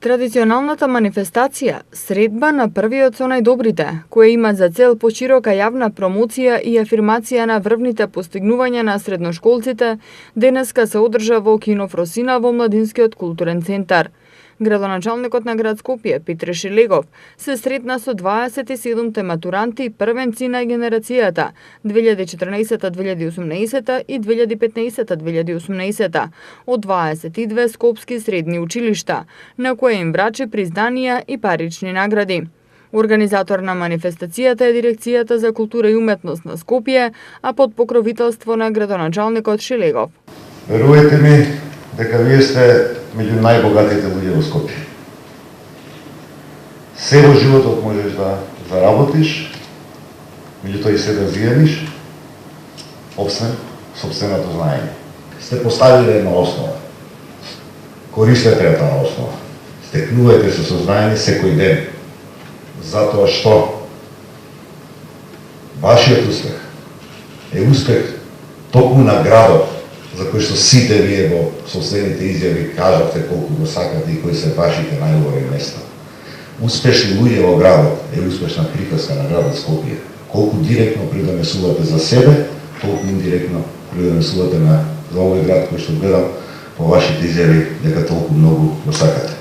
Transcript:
Традиционалната манифестација, средба на првиот со најдобрите, која има за цел поширока јавна промоција и афирмација на врвните постигнувања на средношколците, денеска се одржа во Кино Фросина во Младинскиот културен центар. Градоначалникот на град Скопје, Петре Шелегов, се сретна со 27 матуранти првенци на генерацијата 2014-2018 и 2015-2018 од 22 скопски средни училишта, на кои им врачи призданија и парични награди. Организатор на манифестацијата е Дирекцијата за култура и уметност на Скопје, а под покровителство на градоначалникот Шелегов. Верувајте ми дека вие сте меѓу најбогатите луѓе во Скопје. Се во животот можеш да заработиш, меѓутоа и се да зијаниш, освен сопственото знаење. Сте поставили една основа. Користете ја таа основа. Стекнувате се со знаење секој ден. Затоа што вашиот успех е успех токму на градот, за кој што сите вие во собствените изјави кажавте колку го сакате и кои се вашите најубави места. Успешни луѓе во градот е успешна приказка на градот Скопје. Колку директно придонесувате за себе, толку индиректно придонесувате за овој град кој што гледам по вашите изјави дека толку многу го сакате.